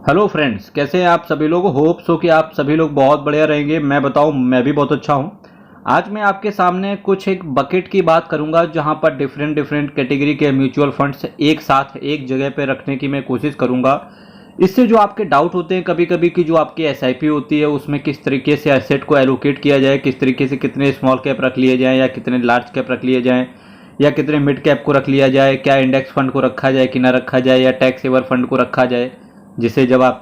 Hello friends, कैसे हैं आप सभी लोग। होप सो कि आप सभी लोग बहुत बढ़िया रहेंगे। मैं बताऊं, मैं भी बहुत अच्छा हूं। आज मैं आपके सामने कुछ एक बकेट की बात करूंगा जहां पर डिफरेंट कैटेगरी के म्यूचुअल फंड्स एक साथ एक जगह पे रखने की मैं कोशिश करूंगा। इससे जो आपके डाउट होते हैं कभी कभी कि जो आपकी एसआईपी होती है उसमें किस तरीके से एसेट को एलोकेट किया जाए, किस तरीके से कितने स्मॉल कैप रख लिए जाएँ या कितने लार्ज कैप रख लिए जाएँ या कितने मिड कैप को रख लिया जाए, क्या इंडेक्स फंड को रखा जाए कि ना रखा जाए, या टैक्स सेवर फंड को रखा जाए जिसे जब आप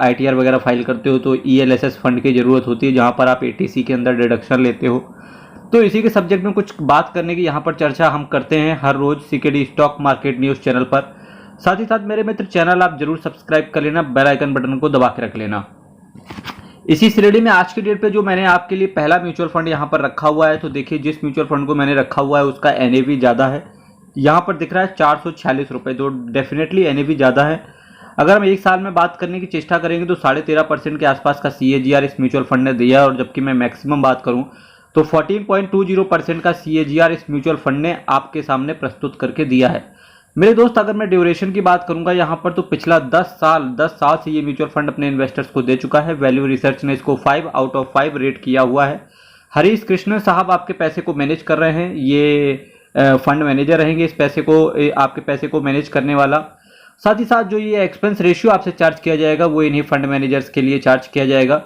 आईटीआर वगैरह फाइल करते हो तो ईएलएसएस फंड की ज़रूरत होती है जहां पर आप एटीसी के अंदर डिडक्शन लेते हो। तो इसी के सब्जेक्ट में कुछ बात करने की यहाँ पर चर्चा हम करते हैं हर रोज़ CKD stock market news channel पर। साथ ही साथ मेरे मित्र चैनल आप जरूर सब्सक्राइब कर लेना, बेल आइकन बटन को दबा के रख लेना। इसी श्रेणी में आज की डेट पे जो मैंने आपके लिए पहला म्यूचुअल फंड यहाँ पर रखा हुआ है, तो देखिए जिस म्यूचुअल फंड को मैंने रखा हुआ है उसका एनएवी ज़्यादा है। यहाँ पर दिख रहा है 446 रुपये, तो डेफिनेटली एनएवी ज़्यादा है। अगर हम एक साल में बात करने की चेष्टा करेंगे तो 13.5% के आसपास का सीएजीआर इस म्यूचुअल फंड ने दिया है, और जबकि मैं मैक्सिमम बात करूं तो 14.20% का सीएजीआर इस म्यूचुअल फंड ने आपके सामने प्रस्तुत करके दिया है। मेरे दोस्त, अगर मैं ड्यूरेशन की बात करूंगा यहाँ पर तो पिछला 10 साल से ये म्यूचुअल फंड अपने इन्वेस्टर्स को दे चुका है। वैल्यू रिसर्च ने इसको 5 आउट ऑफ 5 रेट किया हुआ है। हरीश कृष्ण साहब आपके पैसे को मैनेज कर रहे हैं, ये फंड मैनेजर रहेंगे इस पैसे को, आपके पैसे को मैनेज करने वाला। साथ ही साथ जो ये एक्सपेंस रेशियो आपसे चार्ज किया जाएगा वो इन्हीं फंड मैनेजर्स के लिए चार्ज किया जाएगा।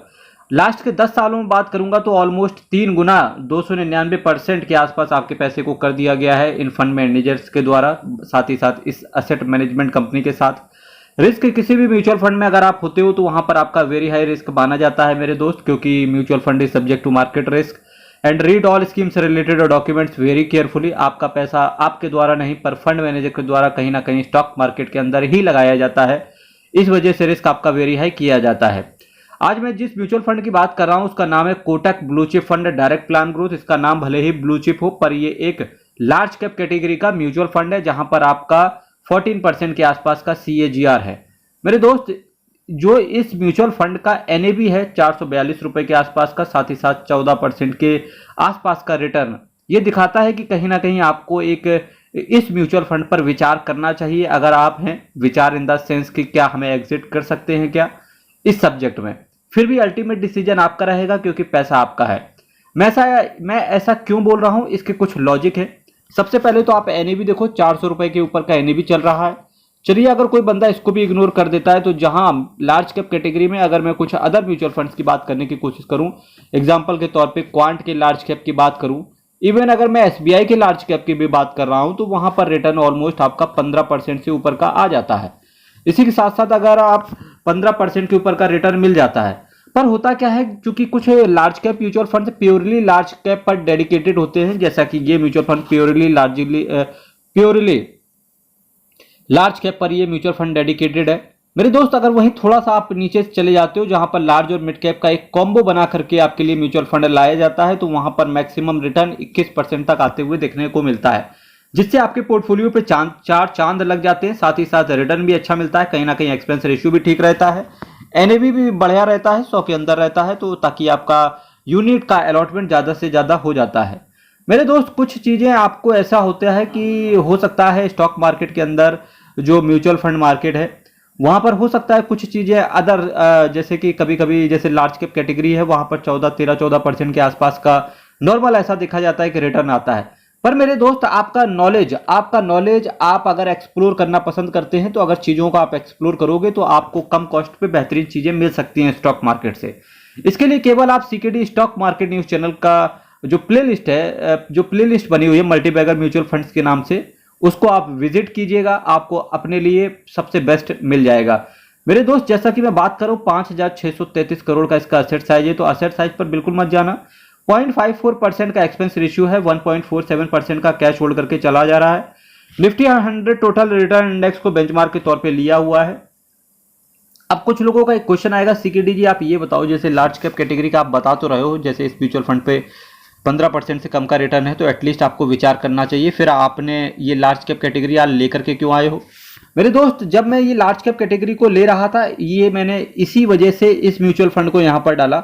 लास्ट के 10 सालों में बात करूंगा तो ऑलमोस्ट 3 गुना 299% के आसपास आपके पैसे को कर दिया गया है इन फंड मैनेजर्स के द्वारा, साथ ही साथ इस असेट मैनेजमेंट कंपनी के साथ। रिस्क किसी भी म्यूचुअल फंड में अगर आप होते हो तो वहां पर आपका वेरी हाई रिस्क माना जाता है मेरे दोस्त, क्योंकि mutual fund is subject to market risk and read all schemes related documents very carefully. आपका पैसा आपके द्वारा नहीं पर फंड मैनेजर के द्वारा कहीं ना कहीं स्टॉक मार्केट के अंदर ही लगाया जाता है, इस वजह से रिस्क आपका वेरी हाई किया जाता है। आज मैं जिस म्यूचुअल फंड की बात कर रहा हूं उसका नाम है Kotak blue chip fund direct plan growth. इसका नाम भले ही ब्लू चिप हो पर ये एक लार्ज कैप कैटेगरी का म्यूचुअल फंड है जहां पर आपका 14% के आसपास का सीएजीआर है। मेरे दोस्त, जो इस म्यूचुअल फंड का एनएवी है 442 रुपए के आसपास का, साथ ही साथ 14% के आसपास का रिटर्न, ये दिखाता है कि कहीं ना कहीं आपको एक इस म्यूचुअल फंड पर विचार करना चाहिए। अगर आप हैं, विचार इन द सेंस कि क्या हमें एग्जिट कर सकते हैं क्या इस सब्जेक्ट में, फिर भी अल्टीमेट डिसीजन आपका रहेगा क्योंकि पैसा आपका है। मैं ऐसा क्यों बोल रहा हूं, इसके कुछ लॉजिक है। सबसे पहले तो आप एनएवी देखो, 400 रुपए के ऊपर का एनएवी चल रहा है। चलिए, अगर कोई बंदा इसको भी इग्नोर कर देता है तो जहां लार्ज कैप कैटेगरी में अगर मैं कुछ अदर म्यूचुअल फंड्स की बात करने की कोशिश करूं, एग्जांपल के तौर पे क्वांट के लार्ज कैप की बात करूं, इवन अगर मैं एसबीआई के लार्ज कैप की भी बात कर रहा हूं तो वहां पर रिटर्न ऑलमोस्ट आपका 15% से ऊपर का आ जाता है। इसी के साथ साथ अगर आप 15% के ऊपर का रिटर्न मिल जाता है, पर होता क्या है, क्योंकि कुछ large cap mutual fund purely large cap पर डेडिकेटेड होते हैं, जैसा कि ये mutual fund purely large cap पर ये म्यूचुअल फंड डेडिकेटेड है। मेरे दोस्त, अगर वहीं थोड़ा सा आप नीचे चले जाते हो जहां पर लार्ज और मिड कैप का एक कॉम्बो बना करके आपके लिए म्यूचुअल फंड लाया जाता है, तो वहां पर मैक्सिमम रिटर्न 21% तक आते हुए देखने को मिलता है, जिससे आपके पोर्टफोलियो पे चार चांद लग जाते हैं। साथ ही साथ रिटर्न भी अच्छा मिलता है, कहीं ना कहीं एक्सपेंस रेशियो भी ठीक रहता है, एनएवी भी बढ़िया रहता है, 100 के अंदर रहता है, तो ताकि आपका यूनिट का अलॉटमेंट ज्यादा से ज्यादा हो जाता है। मेरे दोस्त, कुछ चीजें आपको ऐसा होता है कि हो सकता है स्टॉक मार्केट के अंदर जो म्यूचुअल फंड मार्केट है वहां पर हो सकता है कुछ चीजें अदर, जैसे कि कभी कभी जैसे लार्ज कैप कैटेगरी है वहां पर 14% के आसपास का नॉर्मल ऐसा देखा जाता है कि रिटर्न आता है। पर मेरे दोस्त, आपका नॉलेज आप अगर एक्सप्लोर करना पसंद करते हैं तो अगर चीजों को आप एक्सप्लोर करोगे तो आपको कम कॉस्ट पे बेहतरीन चीजें मिल सकती हैं स्टॉक मार्केट से। इसके लिए केवल आप CKD stock market news channel का जो प्लेलिस्ट बनी हुई है मल्टीबैगर म्यूचुअल फंड्स के नाम से, उसको आप विजिट कीजिएगा, आपको अपने लिए सबसे बेस्ट मिल जाएगा। मेरे दोस्त, जैसा कि मैं बात करूं 5,633 करोड़ का इसका असेट साइज है, तो असेट साइज पर बिल्कुल मत जाना। 0.54% का एक्सपेंस रेशियो है, 1.47% का कैश होल्ड करके चला जा रहा है। निफ्टी 100 टोटल रिटर्न इंडेक्स को बेंचमार्क के तौर पे लिया हुआ है। अब कुछ लोगों का एक क्वेश्चन आएगा, सीकेडी जी आप ये बताओ, जैसे लार्ज कैप कैटेगरी का आप बता तो रहे हो, जैसे इस म्यूचुअल फंड पे 15% से कम का रिटर्न है तो एटलीस्ट आपको विचार करना चाहिए, फिर आपने ये लार्ज कैप कैटेगरी आप लेकर के क्यों आए हो? मेरे दोस्त, जब मैं ये लार्ज कैप कैटेगरी को ले रहा था, ये मैंने इसी वजह से इस म्यूचुअल फंड को यहां पर डाला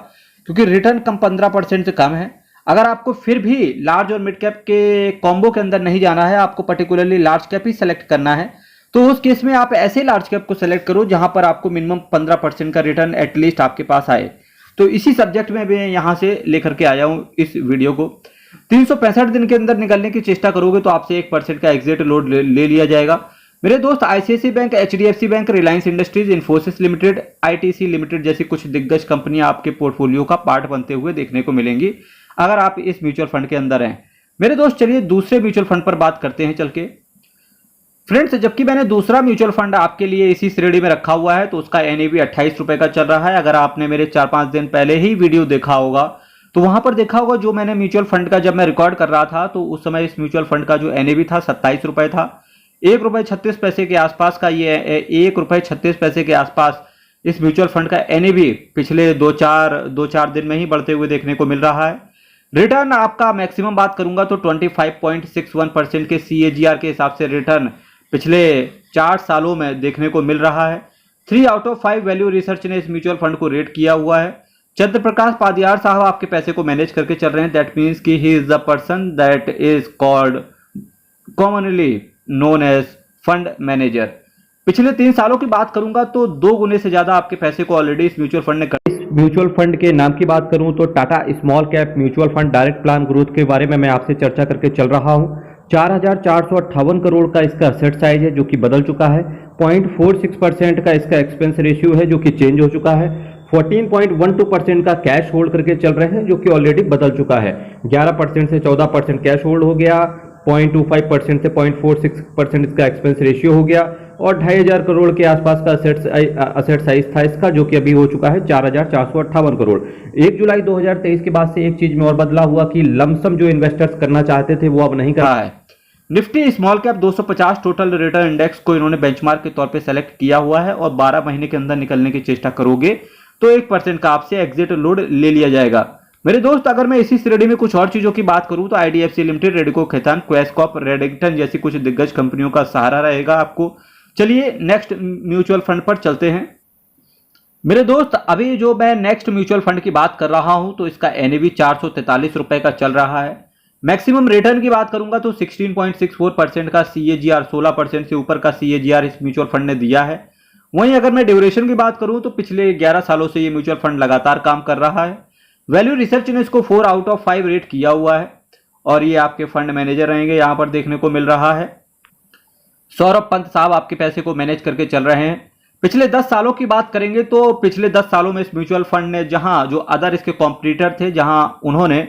क्योंकि रिटर्न कम 15% से कम है। अगर आपको फिर भी लार्ज और मिड कैप के कॉम्बो के अंदर नहीं जाना है, आपको पर्टिकुलरली लार्ज कैप ही सेलेक्ट करना है, तो उस केस में आप ऐसे लार्ज कैप को सेलेक्ट करो जहां पर आपको मिनिमम 15% का रिटर्न एटलीस्ट आपके पास आए। तो इसी सब्जेक्ट में मैं यहां से लेकर के आया हूं इस वीडियो को। 365 दिन के अंदर निकलने की चेष्टा करोगे तो आपसे 1% का एग्जिट लोड ले लिया जाएगा। मेरे दोस्त, ICICI bank, HDFC bank, Reliance industries, Infosys limited, ITC limited जैसी कुछ दिग्गज कंपनियां आपके पोर्टफोलियो का पार्ट बनते हुए देखने को मिलेंगी अगर आप इस म्यूचुअल फंड के अंदर हैं। मेरे दोस्त, चलिए दूसरे म्यूचुअल फंड पर बात करते हैं चल के। फ्रेंड्स, जबकि मैंने दूसरा म्यूचुअल फंड आपके लिए इसी श्रेणी में रखा हुआ है तो उसका एनएवी 28 रुपए का चल रहा है। अगर आपने मेरे 4-5 दिन पहले ही वीडियो देखा होगा तो वहां पर देखा होगा जो मैंने म्यूचुअल फंड का जब मैं रिकॉर्ड कर रहा था तो उस समय इस म्यूचुअल फंड का जो एनएवी था 27 रुपए था। 1 रुपए 36 पैसे के आसपास का ये 1 रुपए 36 पैसे के आसपास इस म्यूचुअल फंड का एनएवी पिछले दो चार दिन में ही बढ़ते हुए देखने को मिल रहा है। रिटर्न आपका मैक्सिमम बात करूंगा तो 25.61% के CAGR के हिसाब से रिटर्न पिछले 4 सालों में देखने को मिल रहा है। 3 आउट ऑफ 5 वैल्यू रिसर्च ने इस म्यूचुअल फंड को रेट किया हुआ है। चंद्र प्रकाश पादियार साहब आपके पैसे को मैनेज करके चल रहे हैं। दैट मीन्स कि he is the person that is called commonly known as fund manager. पिछले 3 सालों की बात करूंगा तो 2 गुने से ज्यादा आपके पैसे को ऑलरेडी इस म्यूचुअल फंड ने कर। इस म्यूचुअल फंड के नाम की बात करूं तो Tata small cap mutual fund direct plan growth के बारे में मैं आपसे चर्चा करके चल रहा हूं। 4,458 करोड़ का इसका असेट साइज है जो कि बदल चुका है। 0.46% का इसका एक्सपेंस रेशियो है जो कि चेंज हो चुका है। 14.12% का कैश होल्ड करके चल रहे हैं जो कि ऑलरेडी बदल चुका है। 11% से 14% कैश होल्ड हो गया। 0.25% से 0.46% इसका एक्सपेंस रेशियो हो गया और 2,500 करोड़ के आसपास का असेट साइज था इसका जो कि अभी हो चुका है 4,458 करोड़। 1 जुलाई 2023 के बाद से एक चीज में और बदला हुआ कि लमसम जो इन्वेस्टर्स करना चाहते थे वो अब नहीं कर रहा है। Nifty small cap 250 total return index को इन्होंने बेंचमार्क के तौर पे सेलेक्ट किया हुआ है और 12 महीने के अंदर निकलने की चेष्टा करोगे तो 1% का आपसे एग्जिट लोड ले लिया जाएगा। मेरे दोस्त, अगर मैं इसी श्रेणी में कुछ और चीजों की बात करूं तो आईडीएफसी लिमिटेड, रेडिको खैतान, क्वेस्कॉप, रेडिंगटन जैसी कुछ दिग्गज कंपनियों का सहारा रहेगा आपको। चलिए नेक्स्ट म्यूचुअल फंड पर चलते हैं। मेरे दोस्त, अभी जो मैं नेक्स्ट म्यूचुअल फंड की बात कर रहा हूं तो इसका एनएवी 443 रुपए का चल रहा है। मैक्सिमम रिटर्न की बात करूंगा तो 16.64% का CAGR, 16% से ऊपर का CAGR इस म्यूचुअल फंड ने दिया है। वहीं अगर मैं ड्यूरेशन की बात करूं तो पिछले 11 सालों से ये म्यूचुअल फंड लगातार काम कर रहा है। वैल्यू रिसर्च ने इसको 4 आउट ऑफ 5 रेट किया हुआ है और ये आपके फंड मैनेजर रहेंगे यहां पर देखने को मिल रहा है। सौरभ पंत साहब आपके पैसे को मैनेज करके चल रहे हैं। पिछले 10 सालों की बात करेंगे तो पिछले 10 सालों में इस म्यूचुअल फंड ने जहां जो अदर इसके कॉम्पिटिटर थे जहां उन्होंने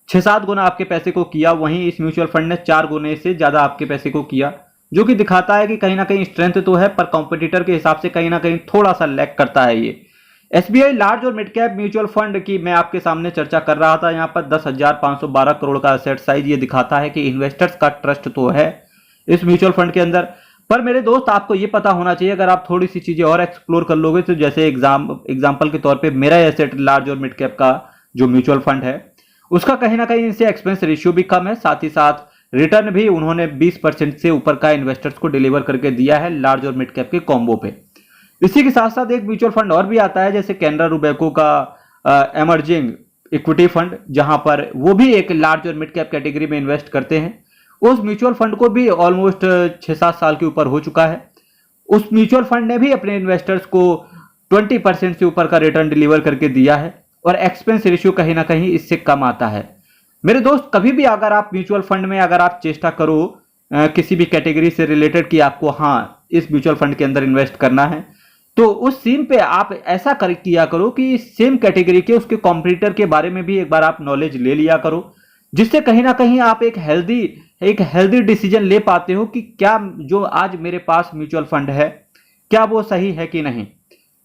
6-7 गुना आपके पैसे को किया, वहीं इस म्यूचुअल फंड ने 4 गुने से ज्यादा आपके पैसे को किया, जो कि दिखाता है कि कहीं ना कहीं स्ट्रेंथ तो है पर कॉम्पिटिटर के हिसाब से कहीं ना कहीं थोड़ा सा लैग करता है ये। एसबीआई लार्ज और मिड कैप म्यूचुअल फंड की मैं आपके सामने चर्चा कर रहा था। यहाँ पर 10,512 करोड़ का असेट साइज ये दिखाता है कि इन्वेस्टर्स का ट्रस्ट तो है इस म्यूचुअल फंड के अंदर। पर मेरे दोस्त, आपको ये पता होना चाहिए, अगर आप थोड़ी सी चीजें और एक्सप्लोर कर लोगे तो जैसे एग्जाम्पल के तौर पे मेरा एसेट लार्ज और मिड कैप का जो म्यूचुअल फंड है उसका कहीं ना कहीं इनसे एक्सपेंस रेशियो भी कम है, साथ ही साथ रिटर्न भी उन्होंने 20% से ऊपर का इन्वेस्टर्स को डिलीवर करके दिया है लार्ज और मिड कैप के कॉम्बो पे। इसी के साथ साथ एक म्यूचुअल फंड और भी आता है जैसे कैनरा रूबेको का एमर्जिंग इक्विटी फंड, जहां पर वो भी एक लार्ज और मिड कैप कैटेगरी में इन्वेस्ट करते हैं। उस म्यूचुअल फंड को भी ऑलमोस्ट 6-7 साल के ऊपर हो चुका है। उस म्यूचुअल फंड ने भी अपने इन्वेस्टर्स को 20% से ऊपर का रिटर्न डिलीवर करके दिया है और एक्सपेंस रेशियो कहीं ना कहीं इससे कम आता है। मेरे दोस्त, कभी भी अगर आप म्यूचुअल फंड में अगर आप चेष्टा करो किसी भी कैटेगरी से रिलेटेड कि आपको इस म्यूचुअल फंड के अंदर इन्वेस्ट करना है तो उस सीन पे आप ऐसा किया करो कि सेम कैटेगरी के उसके कॉम्पिटिटर के बारे में भी एक बार आप नॉलेज ले लिया करो, जिससे कहीं ना कहीं आप एक हेल्दी डिसीजन ले पाते हो कि क्या जो आज मेरे पास म्यूचुअल फंड है क्या वो सही है कि नहीं।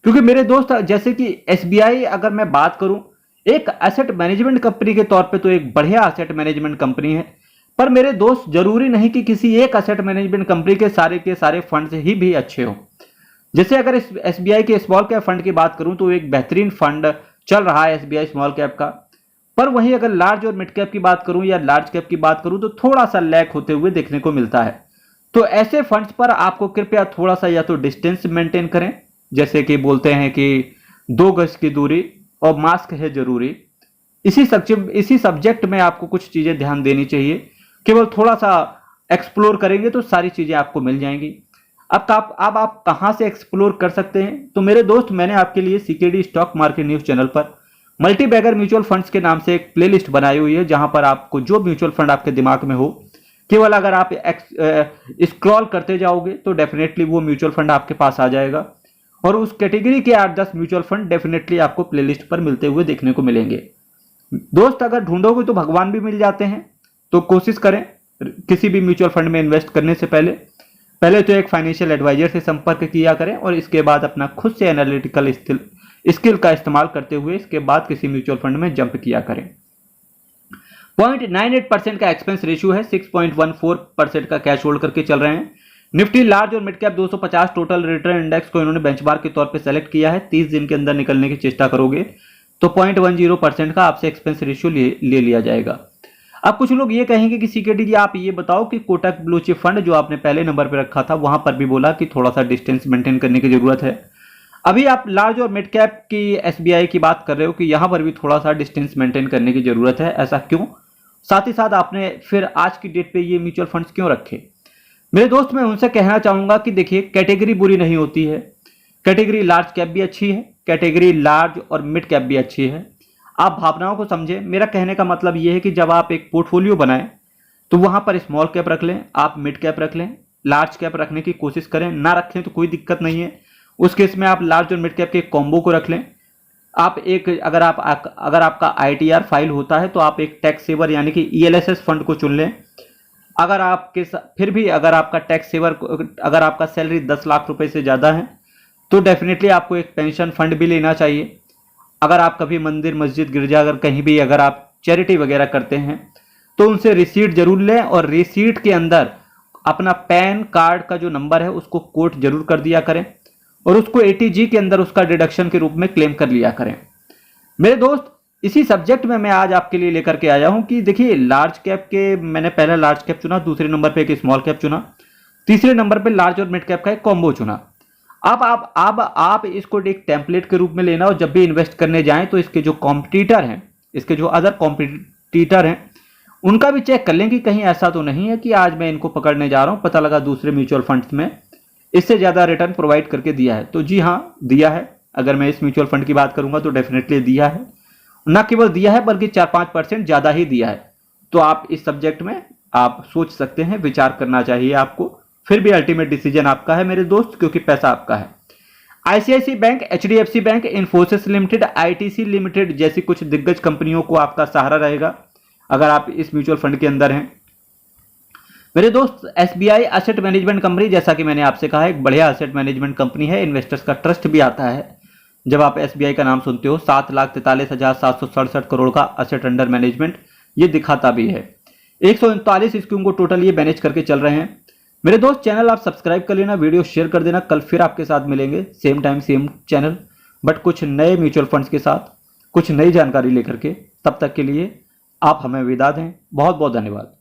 क्योंकि मेरे दोस्त, जैसे कि एसबीआई अगर मैं बात करूं एक एसेट मैनेजमेंट कंपनी के तौर पे तो एक बढ़िया एसेट मैनेजमेंट कंपनी है, पर मेरे दोस्त जरूरी नहीं कि किसी एक एसेट मैनेजमेंट कंपनी के सारे फंड ही भी अच्छे हो। जैसे अगर इस एसबीआई के स्मॉल कैप फंड की बात करूं तो एक बेहतरीन फंड चल रहा है एसबीआई स्मॉल कैप का, पर वहीं अगर लार्ज और मिड कैप की बात करूं या लार्ज कैप की बात करूं तो थोड़ा सा लैग होते हुए देखने को मिलता है। तो ऐसे फंड्स पर आपको कृपया थोड़ा सा या तो डिस्टेंस मेंटेन करें, जैसे कि बोलते हैं कि 2 गज की दूरी और मास्क है जरूरी। इसी सब्जेक्ट में आपको कुछ चीजें ध्यान देनी चाहिए। केवल थोड़ा सा एक्सप्लोर करेंगे तो सारी चीजें आपको मिल जाएंगी। अब आप कहां से एक्सप्लोर कर सकते हैं? तो मेरे दोस्त, मैंने आपके लिए CKD stock market news channel पर मल्टी बैगर म्यूचुअल फंड्स के नाम से एक प्लेलिस्ट बनाई हुई है, जहां पर आपको जो म्यूचुअल फंड आपके दिमाग में हो, केवल अगर आप स्क्रॉल करते जाओगे तो डेफिनेटली वो म्यूचुअल फंड आपके पास आ जाएगा और उस कैटेगरी के 8-10 म्यूचुअल फंड डेफिनेटली आपको प्लेलिस्ट पर मिलते हुए देखने को मिलेंगे। दोस्त, अगर ढूंढोगे तो भगवान भी मिल जाते हैं, तो कोशिश करें किसी भी म्यूचुअल फंड में इन्वेस्ट करने से पहले तो एक फाइनेंशियल एडवाइजर से संपर्क किया करें और इसके बाद अपना खुद से एनालिटिकल स्किल का इस्तेमाल करते हुए इसके बाद किसी म्यूचुअल फंड में जंप किया करें। 0.98% का एक्सपेंस रेशियो है, 6.14% का कैश होल्ड करके चल रहे हैं। निफ्टी लार्ज और mid cap 250 total return index को इन्होंने बेंचमार्क के तौर पे सेलेक्ट किया है। 30 दिन के अंदर निकलने की चेष्टा करोगे तो 0.10% का आपसे एक्सपेंस रेशियो ले लिया जाएगा। अब कुछ लोग ये कहेंगे कि सीकेडी जी आप ये बताओ कि कोटक ब्लू चिप फंड जो आपने पहले नंबर पे रखा था वहां पर भी बोला कि थोड़ा सा डिस्टेंस मेंटेन करने की जरूरत है। अभी आप लार्ज और मिड कैप की एसबीआई की बात कर रहे हो कि यहां पर भी थोड़ा सा डिस्टेंस मेंटेन करने की जरूरत है, ऐसा क्यों? साथ ही साथ आपने फिर आज की डेट पे ये म्यूचुअल फंड्स क्यों रखे? मेरे दोस्त, मैं उनसे कहना चाहूंगा कि देखिए, कैटेगरी बुरी नहीं होती है। कैटेगरी लार्ज कैप भी अच्छी है, कैटेगरी लार्ज और मिड कैप भी अच्छी है। आप भावनाओं को समझें। मेरा कहने का मतलब यह है कि जब आप एक पोर्टफोलियो बनाएं तो वहां पर स्मॉल कैप रख लें, आप मिड कैप रख लें, लार्ज कैप रखने की कोशिश करें। ना रखें तो कोई दिक्कत नहीं है, उस केस में आप लार्ज और मिड कैप के कॉम्बो को रख लें। आप एक अगर आपका ITR फाइल होता है तो आप एक टैक्स सेवर यानी कि ELSS फंड को चुन लें। अगर आपका सैलरी 10 लाख रुपए से ज़्यादा है तो डेफिनेटली आपको एक पेंशन फंड भी लेना चाहिए। अगर आप कभी मंदिर, मस्जिद, गिरजाघर कहीं भी अगर आप चैरिटी वगैरह करते हैं तो उनसे रिसीट जरूर लें और रिसीट के अंदर अपना पैन कार्ड का जो नंबर है उसको कोट जरूर कर दिया करें और उसको ATG के अंदर उसका डिडक्शन के रूप में क्लेम कर लिया करें। मेरे दोस्त, इसी सब्जेक्ट में मैं आज आपके लिए लेकर के आया हूं कि देखिए, लार्ज कैप के मैंने पहला लार्ज कैप चुना, दूसरे नंबर पे एक स्मॉल कैप चुना, तीसरे नंबर पे लार्ज और मिड कैप का एक कॉम्बो चुना। अब आप इसको एक टेम्पलेट के रूप में लेना और जब भी इन्वेस्ट करने जाएं तो इसके जो कॉम्पिटिटर हैं, इसके जो अदर कॉम्पिटिटर हैं, उनका भी चेक कर लें कि कहीं ऐसा तो नहीं है कि आज मैं इनको पकड़ने जा रहा हूं, पता लगा दूसरे म्यूचुअल फंड्स में इससे ज़्यादा रिटर्न प्रोवाइड करके दिया है। तो जी हाँ, दिया है। अगर मैं इस म्यूचुअल फंड की बात करूंगा तो डेफिनेटली दिया है, न केवल दिया है बल्कि 4-5% ज़्यादा ही दिया है। तो आप इस सब्जेक्ट में आप सोच सकते हैं, विचार करना चाहिए आपको। फिर भी अल्टीमेट डिसीजन आपका है मेरे दोस्त, क्योंकि पैसा आपका है। ICICI bank, HDFC bank, Infosys limited, ITC limited जैसी कुछ दिग्गज कंपनियों को आपका सहारा रहेगा अगर आप इस म्यूचुअल फंड के अंदर हैं। मेरे दोस्त, SBI एसेट मैनेजमेंट कंपनी, जैसा कि मैंने आपसे कहा, एक बढ़िया एसेट मैनेजमेंट कंपनी है। इन्वेस्टर्स का ट्रस्ट भी आता है जब आप SBI का नाम सुनते हो। 7,43,767 करोड़ का एसेट अंडर मैनेजमेंट ये दिखाता भी है। 139 स्कीम को टोटल ये मैनेज करके चल रहे हैं। मेरे दोस्त, चैनल आप सब्सक्राइब कर लेना, वीडियो शेयर कर देना। कल फिर आपके साथ मिलेंगे, same time same channel, but कुछ नए म्यूचुअल फंड्स के साथ, कुछ नई जानकारी लेकर के। तब तक के लिए आप हमें विदा दें। बहुत बहुत धन्यवाद।